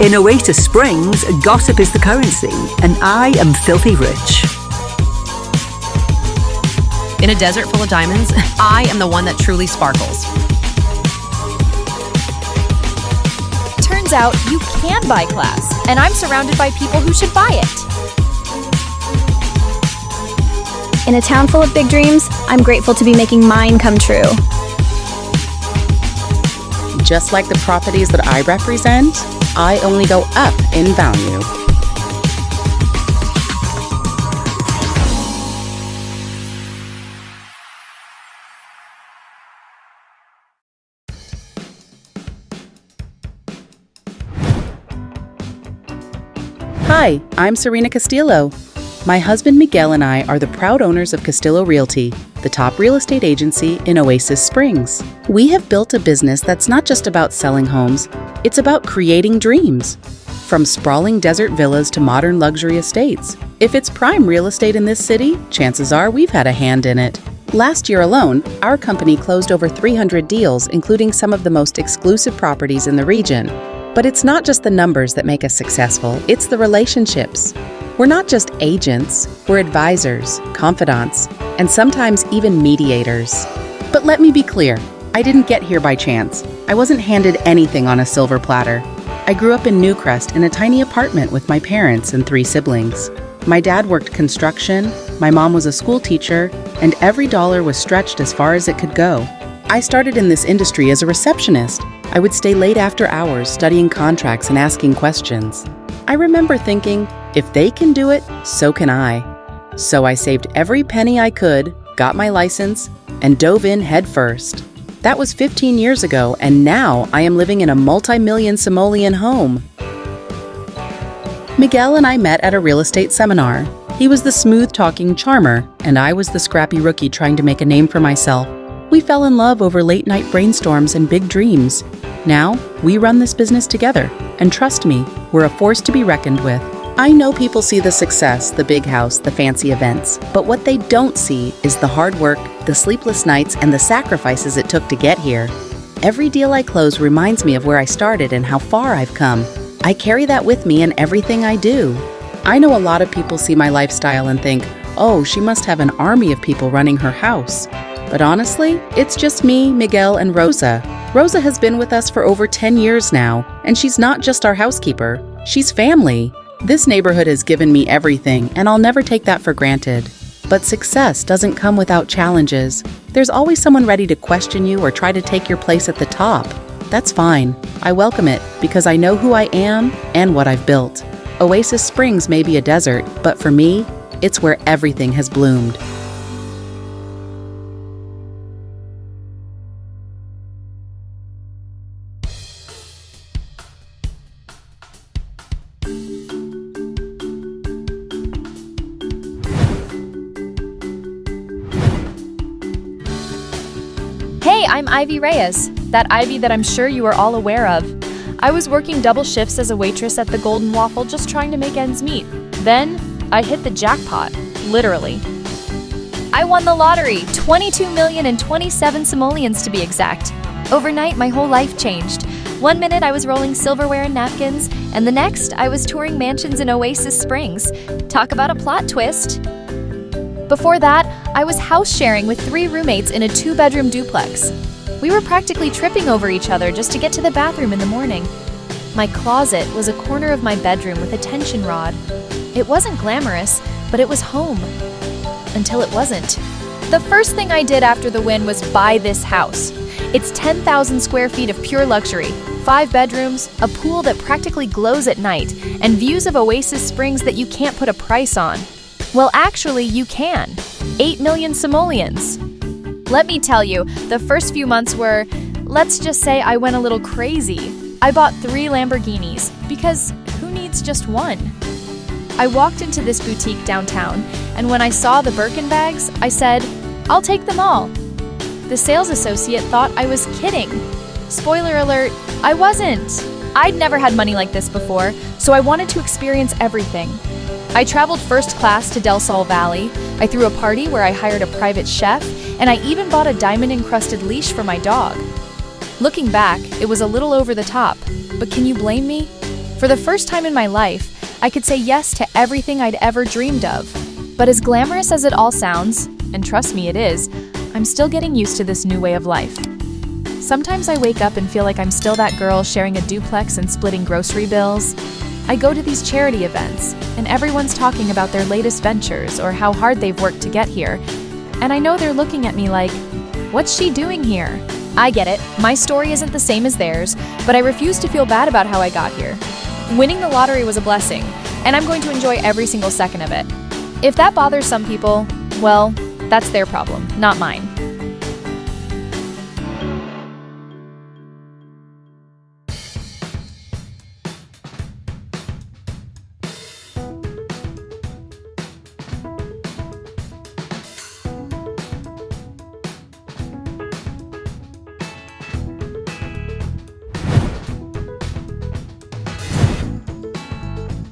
In Oasis Springs, gossip is the currency, and I am filthy rich. In a desert full of diamonds, I am the one that truly sparkles. Turns out you can buy class, and I'm surrounded by people who should buy it. In a town full of big dreams, I'm grateful to be making mine come true. Just like the properties that I represent, I only go up in value. Hi, I'm Serena Castillo. My husband Miguel and I are the proud owners of Castillo Realty, the top real estate agency in Oasis Springs. We have built a business that's not just about selling homes, it's about creating dreams. From sprawling desert villas to modern luxury estates. If it's prime real estate in this city, chances are we've had a hand in it. Last year alone, our company closed over 300 deals, including some of the most exclusive properties in the region. But it's not just the numbers that make us successful, it's the relationships. We're not just agents, we're advisors, confidants, and sometimes even mediators. But let me be clear, I didn't get here by chance. I wasn't handed anything on a silver platter. I grew up in Newcrest in a tiny apartment with my parents and 3 siblings. My dad worked construction, my mom was a school teacher, and every dollar was stretched as far as it could go. I started in this industry as a receptionist. I would stay late after hours studying contracts and asking questions. I remember thinking, if they can do it, so can I. So I saved every penny I could, got my license, and dove in head first. That was 15 years ago, and now I am living in a multi-million simoleon home. Miguel and I met at a real estate seminar. He was the smooth-talking charmer, and I was the scrappy rookie trying to make a name for myself. We fell in love over late-night brainstorms and big dreams. Now, we run this business together, and trust me, we're a force to be reckoned with. I know people see the success, the big house, the fancy events, but what they don't see is the hard work, the sleepless nights, and the sacrifices it took to get here. Every deal I close reminds me of where I started and how far I've come. I carry that with me in everything I do. I know a lot of people see my lifestyle and think, oh, she must have an army of people running her house. But honestly, it's just me, Miguel, and Rosa. Rosa has been with us for over 10 years now, and she's not just our housekeeper, she's family. This neighborhood has given me everything, and I'll never take that for granted. But success doesn't come without challenges. There's always someone ready to question you or try to take your place at the top. That's fine. I welcome it because I know who I am and what I've built. Oasis Springs may be a desert, but for me, it's where everything has bloomed. Hey, I'm Ivy Reyes, that Ivy that I'm sure you are all aware of. I was working double shifts as a waitress at the Golden Waffle just trying to make ends meet. Then, I hit the jackpot, literally. I won the lottery, 22,027 simoleons to be exact. Overnight, my whole life changed. One minute I was rolling silverware and napkins, and the next I was touring mansions in Oasis Springs. Talk about a plot twist. Before that, I was house sharing with 3 roommates in a 2-bedroom duplex. We were practically tripping over each other just to get to the bathroom in the morning. My closet was a corner of my bedroom with a tension rod. It wasn't glamorous, but it was home. Until it wasn't. The first thing I did after the win was buy this house. It's 10,000 square feet of pure luxury, 5 bedrooms, a pool that practically glows at night, and views of Oasis Springs that you can't put a price on. Well, actually, you can. 8 million simoleons. Let me tell you, the first few months were, let's just say I went a little crazy. I bought 3 Lamborghinis, because who needs just one? I walked into this boutique downtown, and when I saw the Birkin bags, I said, I'll take them all. The sales associate thought I was kidding. Spoiler alert, I wasn't. I'd never had money like this before, so I wanted to experience everything. I traveled first class to Del Sol Valley, I threw a party where I hired a private chef, and I even bought a diamond-encrusted leash for my dog. Looking back, it was a little over the top, but can you blame me? For the first time in my life, I could say yes to everything I'd ever dreamed of. But as glamorous as it all sounds, and trust me it is, I'm still getting used to this new way of life. Sometimes I wake up and feel like I'm still that girl sharing a duplex and splitting grocery bills. I go to these charity events, and everyone's talking about their latest ventures or how hard they've worked to get here. And I know they're looking at me like, what's she doing here? I get it, my story isn't the same as theirs, but I refuse to feel bad about how I got here. Winning the lottery was a blessing, and I'm going to enjoy every single second of it. If that bothers some people, well, that's their problem, not mine.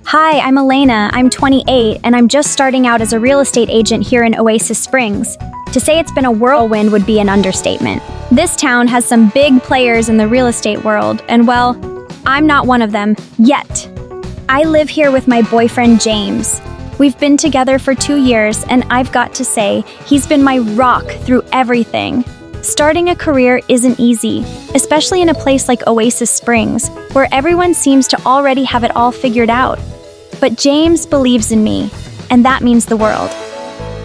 Hi, I'm Elena. I'm 28, and I'm just starting out as a real estate agent here in Oasis Springs. To say it's been a whirlwind would be an understatement. This town has some big players in the real estate world, and well, I'm not one of them, yet. I live here with my boyfriend, James. We've been together for 2 years, and I've got to say, he's been my rock through everything. Starting a career isn't easy, especially in a place like Oasis Springs, where everyone seems to already have it all figured out. But James believes in me, and that means the world.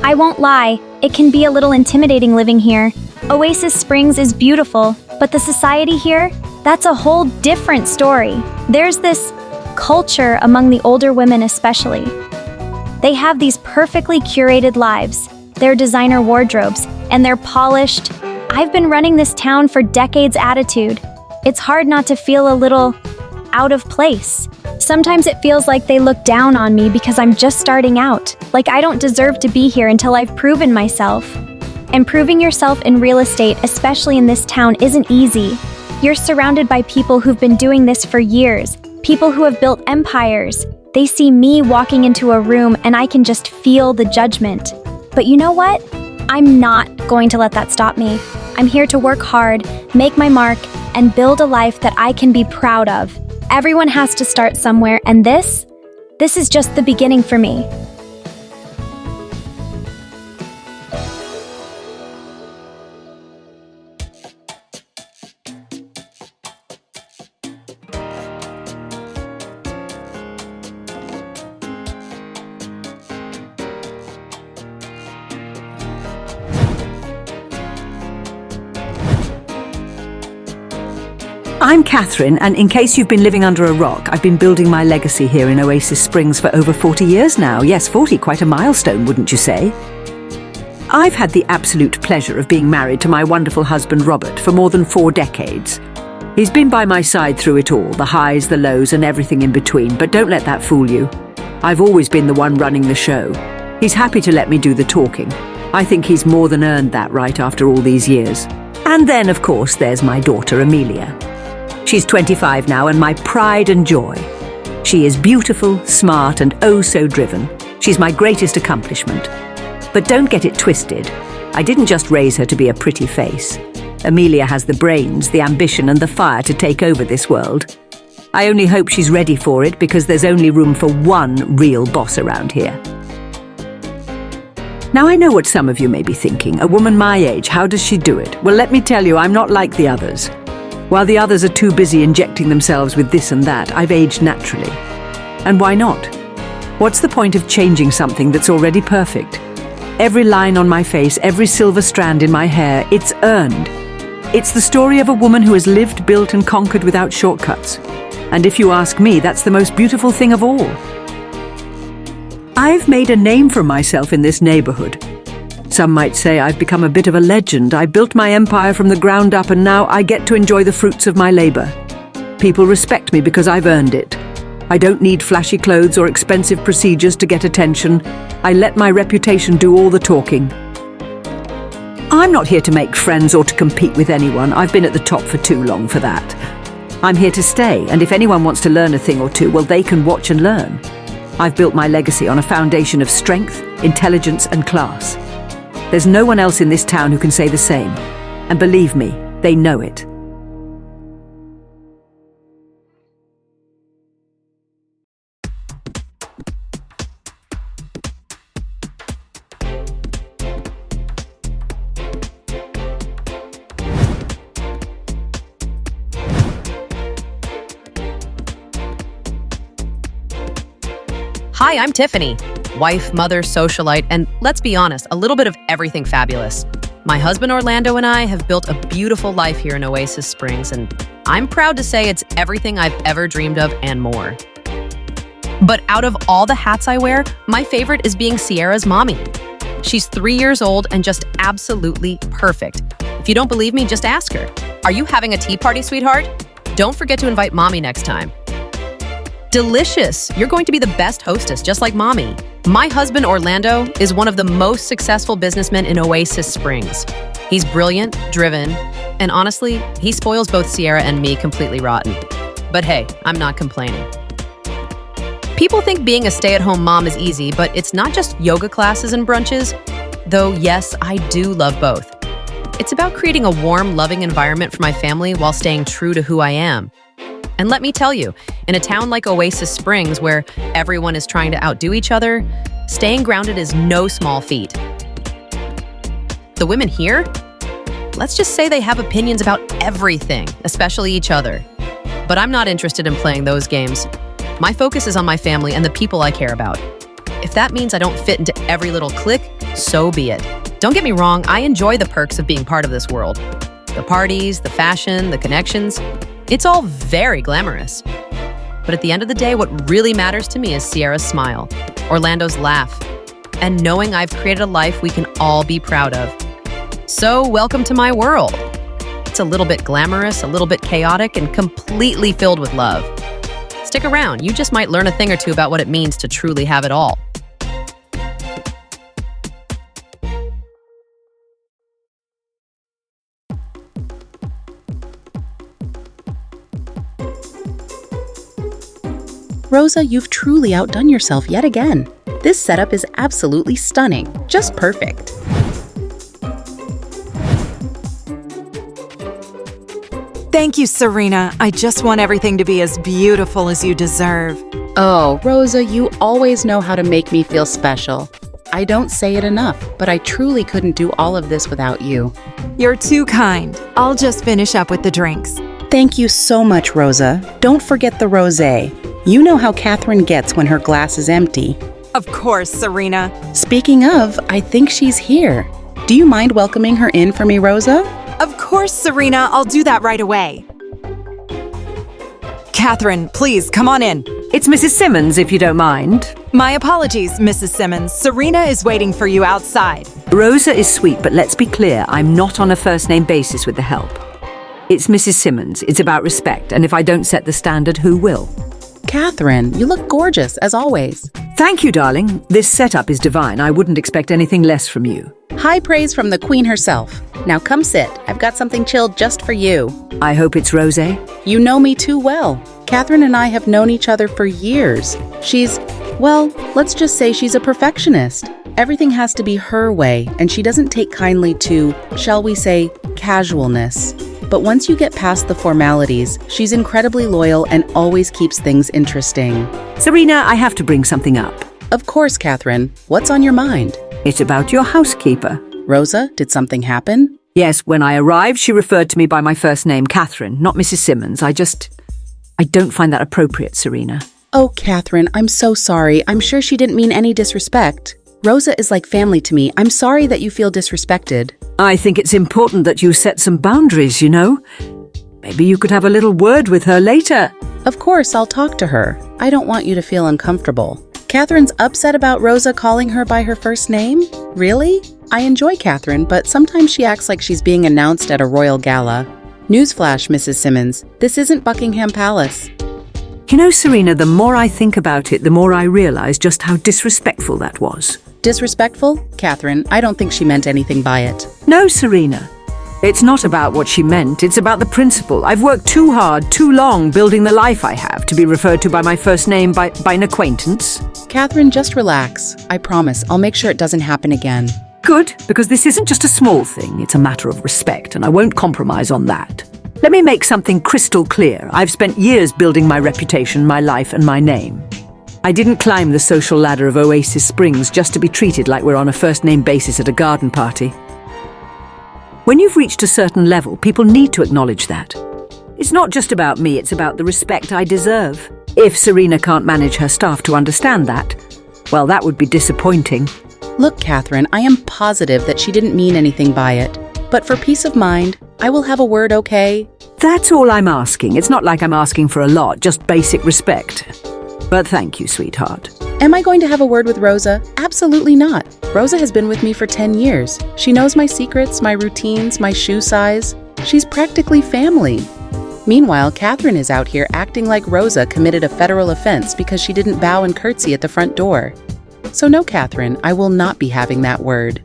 I won't lie, it can be a little intimidating living here. Oasis Springs is beautiful, but the society here, that's a whole different story. There's this culture among the older women especially. They have these perfectly curated lives, their designer wardrobes, and their polished, I've been running this town for decades attitude. It's hard not to feel a little out of place. Sometimes it feels like they look down on me because I'm just starting out, like I don't deserve to be here until I've proven myself. And proving yourself in real estate, especially in this town, isn't easy. You're surrounded by people who've been doing this for years, people who have built empires. They see me walking into a room and I can just feel the judgment. But you know what? I'm not going to let that stop me. I'm here to work hard, make my mark, and build a life that I can be proud of. Everyone has to start somewhere, and this is just the beginning for me. I'm Catherine, and in case you've been living under a rock, I've been building my legacy here in Oasis Springs for over 40 years now. Yes, 40, quite a milestone, wouldn't you say? I've had the absolute pleasure of being married to my wonderful husband Robert for more than 4 decades. He's been by my side through it all, the highs, the lows, and everything in between, but don't let that fool you. I've always been the one running the show. He's happy to let me do the talking. I think he's more than earned that right after all these years. And then, of course, there's my daughter Amelia. She's 25 now and my pride and joy. She is beautiful, smart, and oh so driven. She's my greatest accomplishment. But don't get it twisted. I didn't just raise her to be a pretty face. Amelia has the brains, the ambition, and the fire to take over this world. I only hope she's ready for it because there's only room for one real boss around here. Now I know what some of you may be thinking. A woman my age, how does she do it? Well, let me tell you, I'm not like the others. While the others are too busy injecting themselves with this and that, I've aged naturally. And why not? What's the point of changing something that's already perfect? Every line on my face, every silver strand in my hair, it's earned. It's the story of a woman who has lived, built, and conquered without shortcuts. And if you ask me, that's the most beautiful thing of all. I've made a name for myself in this neighborhood. Some might say I've become a bit of a legend. I built my empire from the ground up and now I get to enjoy the fruits of my labor. People respect me because I've earned it. I don't need flashy clothes or expensive procedures to get attention. I let my reputation do all the talking. I'm not here to make friends or to compete with anyone. I've been at the top for too long for that. I'm here to stay, and if anyone wants to learn a thing or two, well, they can watch and learn. I've built my legacy on a foundation of strength, intelligence, and class. There's no one else in this town who can say the same. And believe me, they know it. Hi, I'm Tiffany. Wife, mother, socialite, and let's be honest, a little bit of everything fabulous. My husband Orlando and I have built a beautiful life here in Oasis Springs, and I'm proud to say it's everything I've ever dreamed of and more. But out of all the hats I wear, my favorite is being Sierra's mommy. She's 3 years old and just absolutely perfect. If you don't believe me, just ask her. Are you having a tea party, sweetheart? Don't forget to invite mommy next time. Delicious! You're going to be the best hostess, just like mommy. My husband Orlando is one of the most successful businessmen in Oasis Springs. He's brilliant, driven, and honestly, he spoils both Sierra and me completely rotten. But hey, I'm not complaining. People think being a stay-at-home mom is easy, but it's not just yoga classes and brunches. Though yes, I do love both. It's about creating a warm, loving environment for my family while staying true to who I am. And let me tell you, in a town like Oasis Springs where everyone is trying to outdo each other, staying grounded is no small feat. The women here, let's just say they have opinions about everything, especially each other. But I'm not interested in playing those games. My focus is on my family and the people I care about. If that means I don't fit into every little clique, so be it. Don't get me wrong, I enjoy the perks of being part of this world. The parties, the fashion, the connections, it's all very glamorous. But at the end of the day, what really matters to me is Sierra's smile, Orlando's laugh, and knowing I've created a life we can all be proud of. So welcome to my world. It's a little bit glamorous, a little bit chaotic, and completely filled with love. Stick around, you just might learn a thing or two about what it means to truly have it all. Rosa, you've truly outdone yourself yet again. This setup is absolutely stunning, just perfect. Thank you, Serena. I just want everything to be as beautiful as you deserve. Oh, Rosa, you always know how to make me feel special. I don't say it enough, but I truly couldn't do all of this without you. You're too kind. I'll just finish up with the drinks. Thank you so much, Rosa. Don't forget the rosé. You know how Catherine gets when her glass is empty. Of course, Serena. Speaking of, I think she's here. Do you mind welcoming her in for me, Rosa? Of course, Serena. I'll do that right away. Catherine, please, come on in. It's Mrs. Simmons, if you don't mind. My apologies, Mrs. Simmons. Serena is waiting for you outside. Rosa is sweet, but let's be clear, I'm not on a first-name basis with the help. It's Mrs. Simmons. It's about respect, and if I don't set the standard, who will? Catherine, you look gorgeous, as always. Thank you, darling. This setup is divine. I wouldn't expect anything less from you. High praise from the queen herself. Now come sit. I've got something chilled just for you. I hope it's rosé. You know me too well. Catherine and I have known each other for years. Well, let's just say she's a perfectionist. Everything has to be her way, and she doesn't take kindly to, shall we say, casualness. But once you get past the formalities, she's incredibly loyal and always keeps things interesting. Serena, I have to bring something up. Of course, Catherine. What's on your mind? It's about your housekeeper. Rosa, did something happen? Yes, when I arrived, she referred to me by my first name, Catherine, not Mrs. Simmons. I don't find that appropriate, Serena. Oh, Catherine, I'm so sorry. I'm sure she didn't mean any disrespect. Rosa is like family to me. I'm sorry that you feel disrespected. I think it's important that you set some boundaries, you know. Maybe you could have a little word with her later. Of course, I'll talk to her. I don't want you to feel uncomfortable. Catherine's upset about Rosa calling her by her first name? Really? I enjoy Catherine, but sometimes she acts like she's being announced at a royal gala. Newsflash, Mrs. Simmons, this isn't Buckingham Palace. You know, Serena, the more I think about it, the more I realize just how disrespectful that was. Disrespectful? Catherine, I don't think she meant anything by it. No, Serena. It's not about what she meant, it's about the principle. I've worked too hard, too long building the life I have to be referred to by my first name by an acquaintance. Catherine, just relax. I promise, I'll make sure it doesn't happen again. Good, because this isn't just a small thing, it's a matter of respect, and I won't compromise on that. Let me make something crystal clear. I've spent years building my reputation, my life, and my name. I didn't climb the social ladder of Oasis Springs just to be treated like we're on a first-name basis at a garden party. When you've reached a certain level, people need to acknowledge that. It's not just about me, it's about the respect I deserve. If Serena can't manage her staff to understand that, Well, that would be disappointing. Look, Catherine, I am positive that she didn't mean anything by it. But for peace of mind, I will have a word, okay? That's all I'm asking. It's not like I'm asking for a lot, just basic respect. But thank you, sweetheart. Am I going to have a word with Rosa? Absolutely not. Rosa has been with me for 10 years. She knows my secrets, my routines, my shoe size. She's practically family. Meanwhile, Catherine is out here acting like Rosa committed a federal offense because she didn't bow and curtsy at the front door. So no, Catherine, I will not be having that word.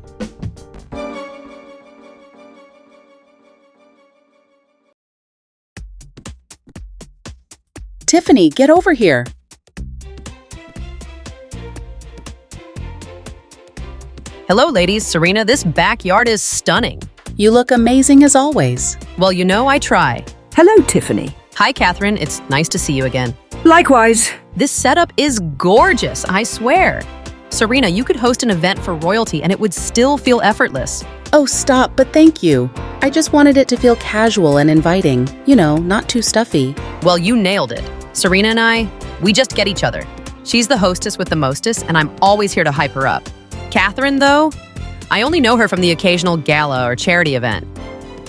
Tiffany, get over here. Hello, ladies. Serena, this backyard is stunning. You look amazing as always. Well, you know I try. Hello, Tiffany. Hi, Catherine. It's nice to see you again. Likewise. This setup is gorgeous, I swear. Serena, you could host an event for royalty and it would still feel effortless. Oh, stop, but thank you. I just wanted it to feel casual and inviting. You know, not too stuffy. Well, you nailed it. Serena and I, we just get each other. She's the hostess with the mostest, and I'm always here to hype her up. Catherine, though, I only know her from the occasional gala or charity event.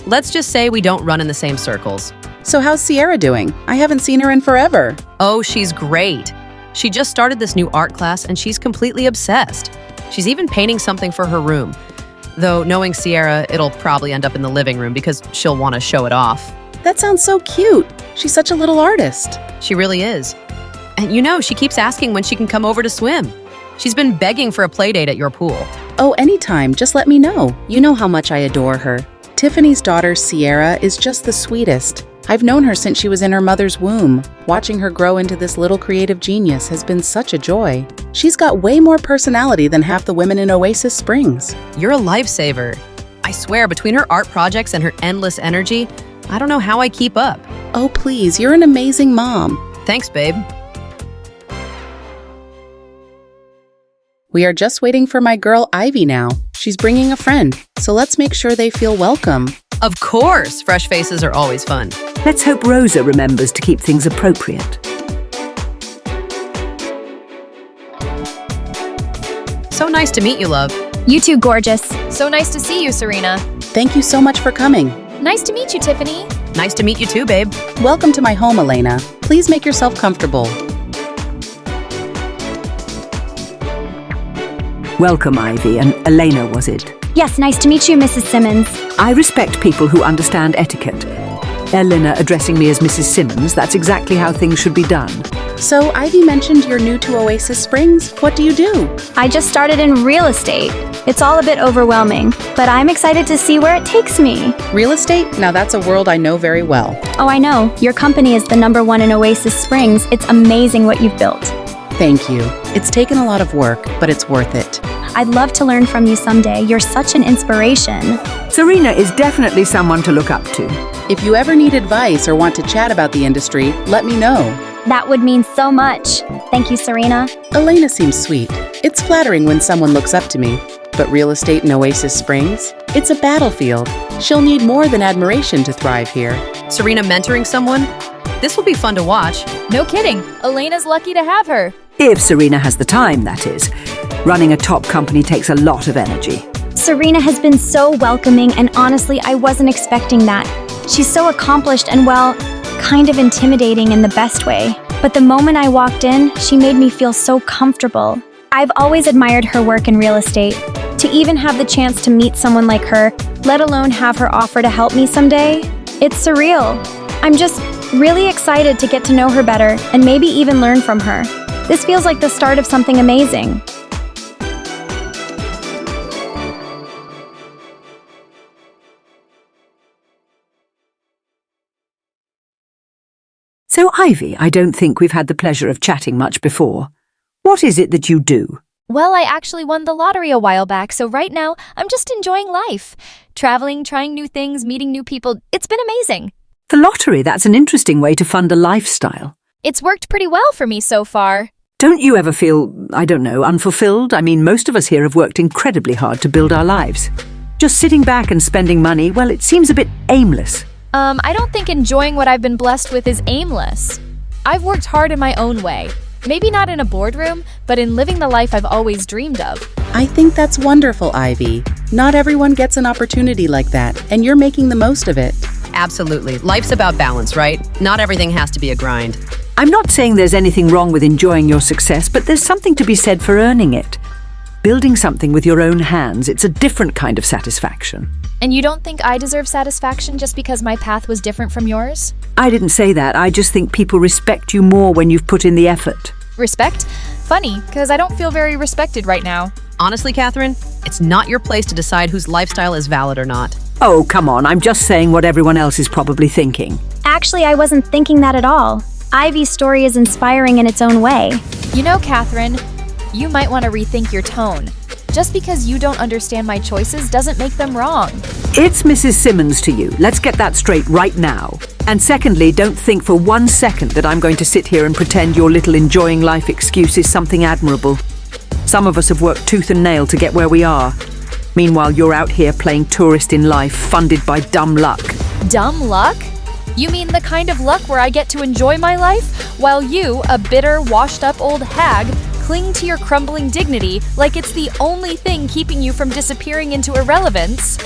Let's just say we don't run in the same circles. So how's Sierra doing? I haven't seen her in forever. Oh, she's great. She just started this new art class and she's completely obsessed. She's even painting something for her room. Though knowing Sierra, it'll probably end up in the living room because she'll want to show it off. That sounds so cute. She's such a little artist. She really is. And you know, she keeps asking when she can come over to swim. She's been begging for a play date at your pool. Oh, anytime. Just let me know. You know how much I adore her. Tiffany's daughter, Sierra, is just the sweetest. I've known her since she was in her mother's womb. Watching her grow into this little creative genius has been such a joy. She's got way more personality than half the women in Oasis Springs. You're a lifesaver. I swear, between her art projects and her endless energy, I don't know how I keep up. Oh, please, you're an amazing mom. Thanks, babe. We are just waiting for my girl Ivy now. She's bringing a friend, so let's make sure they feel welcome. Of course, fresh faces are always fun. Let's hope Rosa remembers to keep things appropriate. So nice to meet you, love. You too, gorgeous. So nice to see you, Serena. Thank you so much for coming. Nice to meet you, Tiffany. Nice to meet you too, babe. Welcome to my home, Elena. Please make yourself comfortable. Welcome, Ivy, and Elena, was it? Yes, nice to meet you, Mrs. Simmons. I respect people who understand etiquette. Elena addressing me as Mrs. Simmons, that's exactly how things should be done. So, Ivy mentioned you're new to Oasis Springs. What do you do? I just started in real estate. It's all a bit overwhelming, but I'm excited to see where it takes me. Real estate? Now that's a world I know very well. Oh, I know. Your company is the #1 in Oasis Springs. It's amazing what you've built. Thank you. It's taken a lot of work, but it's worth it. I'd love to learn from you someday. You're such an inspiration. Serena is definitely someone to look up to. If you ever need advice or want to chat about the industry, let me know. That would mean so much. Thank you, Serena. Elena seems sweet. It's flattering when someone looks up to me. But real estate in Oasis Springs? It's a battlefield. She'll need more than admiration to thrive here. Serena mentoring someone? This will be fun to watch. No kidding. Elena's lucky to have her. If Serena has the time, that is. Running a top company takes a lot of energy. Serena has been so welcoming, and honestly, I wasn't expecting that. She's so accomplished and, well, kind of intimidating in the best way. But the moment I walked in, she made me feel so comfortable. I've always admired her work in real estate. To even have the chance to meet someone like her, let alone have her offer to help me someday, it's surreal. I'm just really excited to get to know her better and maybe even learn from her. This feels like the start of something amazing. So, Ivy, I don't think we've had the pleasure of chatting much before. What is it that you do? Well, I actually won the lottery a while back, so right now I'm just enjoying life. Traveling, trying new things, meeting new people. It's been amazing. The lottery, that's an interesting way to fund a lifestyle. It's worked pretty well for me so far. Don't you ever feel, I don't know, unfulfilled? I mean, most of us here have worked incredibly hard to build our lives. Just sitting back and spending money, well, it seems a bit aimless. I don't think enjoying what I've been blessed with is aimless. I've worked hard in my own way. Maybe not in a boardroom, but in living the life I've always dreamed of. I think that's wonderful, Ivy. Not everyone gets an opportunity like that, and you're making the most of it. Absolutely. Life's about balance, right? Not everything has to be a grind. I'm not saying there's anything wrong with enjoying your success, but there's something to be said for earning it. Building something with your own hands, it's a different kind of satisfaction. And you don't think I deserve satisfaction just because my path was different from yours? I didn't say that. I just think people respect you more when you've put in the effort. Respect? Funny, because I don't feel very respected right now. Honestly, Catherine, it's not your place to decide whose lifestyle is valid or not. Oh, come on. I'm just saying what everyone else is probably thinking. Actually, I wasn't thinking that at all. Ivy's story is inspiring in its own way. You know, Catherine, you might want to rethink your tone. Just because you don't understand my choices doesn't make them wrong. It's Mrs. Simmons to you. Let's get that straight right now. And secondly, don't think for 1 second that I'm going to sit here and pretend your little enjoying life excuse is something admirable. Some of us have worked tooth and nail to get where we are. Meanwhile, you're out here playing tourist in life, funded by dumb luck. Dumb luck? You mean the kind of luck where I get to enjoy my life, while you, a bitter, washed-up old hag, cling to your crumbling dignity like it's the only thing keeping you from disappearing into irrelevance?